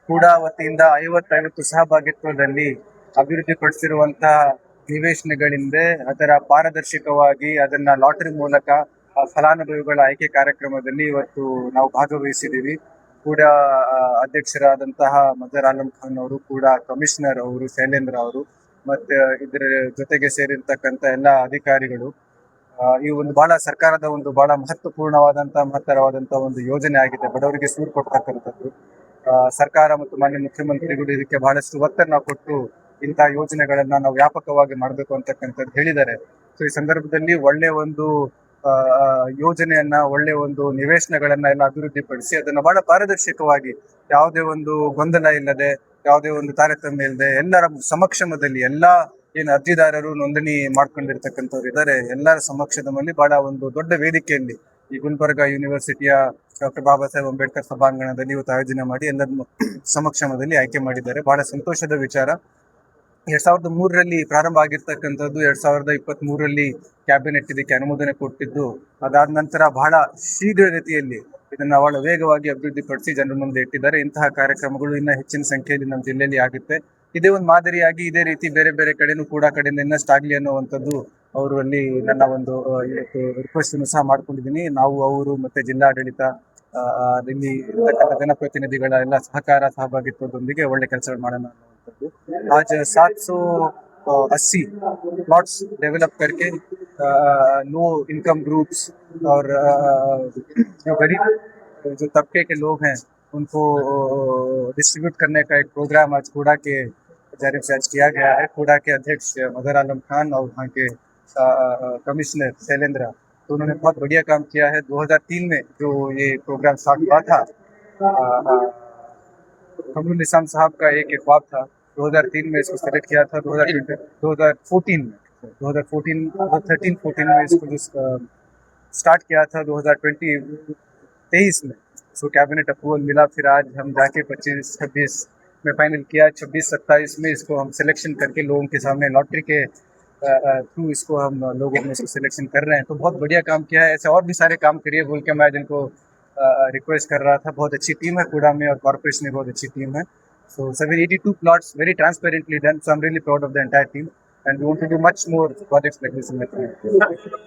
ಕೂಡ ವತಿಯಿಂದ 50 ಸಹಭಾಗಿತ್ವದಲ್ಲಿ ಅಭಿವೃದ್ಧಿಪಡಿಸಿರುವಂತಹ ನಿವೇಶನಗಳಿಂದ ಅದರ ಪಾರದರ್ಶಕವಾಗಿ ಅದನ್ನ ಲಾಟರಿ ಮೂಲಕ ಫಲಾನುಭವಿಗಳ ಆಯ್ಕೆ ಕಾರ್ಯಕ್ರಮದಲ್ಲಿ ಇವತ್ತು ನಾವು ಭಾಗವಹಿಸಿದ್ದೀವಿ. ಕೂಡ ಅಧ್ಯಕ್ಷರಾದಂತಹ ಮದರ್ ಆಲಂ ಖಾನ್ ಅವರು, ಕೂಡ ಕಮಿಷನರ್ ಅವರು ಶೈಲೇಂದ್ರ ಅವರು, ಮತ್ತೆ ಇದರ ಜೊತೆಗೆ ಸೇರಿರ್ತಕ್ಕಂಥ ಎಲ್ಲ ಅಧಿಕಾರಿಗಳು. ಈ ಒಂದು ಬಹಳ ಸರ್ಕಾರದ ಒಂದು ಬಹಳ ಮಹತ್ತರವಾದಂತಹ ಒಂದು ಯೋಜನೆ ಆಗಿದೆ, ಬಡವರಿಗೆ ಸೂರು ಕೊಡ್ತಕ್ಕಂಥದ್ದು. ಸರ್ಕಾರ ಮತ್ತು ಮಾನ್ಯ ಮುಖ್ಯಮಂತ್ರಿಗಳು ಇದಕ್ಕೆ ಬಹಳಷ್ಟು ಒತ್ತನ್ನು ಕೊಟ್ಟು ಇಂತಹ ಯೋಜನೆಗಳನ್ನ ನಾವು ವ್ಯಾಪಕವಾಗಿ ಮಾಡಬೇಕು ಅಂತಕ್ಕಂಥದ್ದು ಹೇಳಿದ್ದಾರೆ. ಸೊ ಈ ಸಂದರ್ಭದಲ್ಲಿ ಒಳ್ಳೆ ಒಂದು ಯೋಜನೆಯನ್ನ, ಒಳ್ಳೆ ಒಂದು ನಿವೇಶನಗಳನ್ನ ಎಲ್ಲ ಅಭಿವೃದ್ಧಿಪಡಿಸಿ ಅದನ್ನ ಬಹಳ ಪಾರದರ್ಶಕವಾಗಿ, ಯಾವುದೇ ಒಂದು ಗೊಂದಲ ಇಲ್ಲದೆ, ಯಾವುದೇ ಒಂದು ತಾರತಮ್ಯ ಇಲ್ಲದೆ, ಎಲ್ಲರ ಸಮಕ್ಷಮದಲ್ಲಿ, ಎಲ್ಲಾ ಏನು ಅರ್ಜಿದಾರರು ನೋಂದಣಿ ಮಾಡ್ಕೊಂಡಿರ್ತಕ್ಕಂಥವ್ರು ಇದ್ದಾರೆ, ಎಲ್ಲರ ಸಮಕ್ಷಮದಲ್ಲಿ ಬಹಳ ಒಂದು ದೊಡ್ಡ ವೇದಿಕೆಯಲ್ಲಿ ಈ ಗುಲ್ಬರ್ಗ ಯೂನಿವರ್ಸಿಟಿಯ ಡಾಕ್ಟರ್ ಬಾಬಾ ಸಾಹೇಬ್ ಅಂಬೇಡ್ಕರ್ ಸಭಾಂಗಣದಲ್ಲಿ ಇವತ್ತು ಆಯೋಜನೆ ಮಾಡಿ ಎಲ್ಲರ ಸಮಕ್ಷಮದಲ್ಲಿ ಆಯ್ಕೆ ಮಾಡಿದ್ದಾರೆ. ಬಹಳ ಸಂತೋಷದ ವಿಚಾರ. 2003ರಲ್ಲಿ ಪ್ರಾರಂಭ ಆಗಿರ್ತಕ್ಕಂಥದ್ದು 2023ರಲ್ಲಿ ಕ್ಯಾಬಿನೆಟ್ ಇದಕ್ಕೆ ಅನುಮೋದನೆ ಕೊಟ್ಟಿದ್ದು, ಅದಾದ ನಂತರ ಬಹಳ ಶೀಘ್ರ ಗತಿಯಲ್ಲಿ ಇದನ್ನ ಬಹಳ ವೇಗವಾಗಿ ಅಭಿವೃದ್ಧಿಪಡಿಸಿ ಜನರ ಮುಂದೆ ಇಟ್ಟಿದ್ದಾರೆ. ಇಂತಹ ಕಾರ್ಯಕ್ರಮಗಳು ಇನ್ನ ಹೆಚ್ಚಿನ ಸಂಖ್ಯೆಯಲ್ಲಿ ನಮ್ಮ ಜಿಲ್ಲೆಯಲ್ಲಿ ಆಗುತ್ತೆ. ಇದೇ ಒಂದು ಮಾದರಿಯಾಗಿ ಇದೇ ರೀತಿ ಬೇರೆ ಬೇರೆ ಕಡೆನೂ ಕೂಡ ಕಡೆಯಿಂದ ಇನ್ನಷ್ಟು ಆಗ್ಲಿ ಅನ್ನುವಂಥದ್ದು ಅವರಲ್ಲಿ ನನ್ನ ಒಂದು ಇವತ್ತು ರಿಕ್ವೆಸ್ಟ್ ಸಹ ಮಾಡ್ಕೊಂಡಿದ್ದೀನಿ. ನಾವು, ಅವರು ಮತ್ತೆ ಜಿಲ್ಲಾಡಳಿತ, ಇಲ್ಲಿ ಇರ್ತಕ್ಕಂಥ ಜನಪ್ರತಿನಿಧಿಗಳ ಎಲ್ಲ ಸಹಭಾಗಿತ್ವದೊಂದಿಗೆ ಒಳ್ಳೆ ಕೆಲಸಗಳು ಮಾಡೋಣ ಅನ್ನುವಂಥದ್ದು. आज 780 प्लॉट्स डेवलप करके लो इनकम ग्रुप्स और जो गरीब जो तबके के लोग हैं उनको डिस्ट्रीब्यूट करने का एक प्रोग्राम आज कूड़ा के जानिब से आज किया गया है. कूड़ा के अध्यक्ष मदर आलम खान और वहाँ के कमिश्नर शैलेंद्र, तो उन्होंने बहुत बढ़िया काम किया है. 2003 में जो ये प्रोग्राम स्टार्ट हुआ था, कमरुल निसाम साहब का एक ख्वाब था. 2003 में इसको सेलेक्ट किया था. 2014 में इसको स्टार्ट किया था. 2023 में इसको कैबिनेट अप्रूवल मिला. फिर आज हम जाके 25-26 में फाइनल किया. 26-27 में इसको हम सिलेक्शन करके लोगों के सामने लॉटरी के थ्रू इसको हम लोगों में इसको सिलेक्शन कर रहे हैं. तो बहुत बढ़िया काम किया है. ऐसे और भी सारे काम करिए बोल के मैं जिनको रिक्वेस्ट कर रहा था. बहुत अच्छी टीम है कूड़ा में और कॉर्पोरेशन में बहुत अच्छी टीम है. So 782 plots, very transparently done. So I'm really proud of the entire team, and we want to do much more projects like this in the future.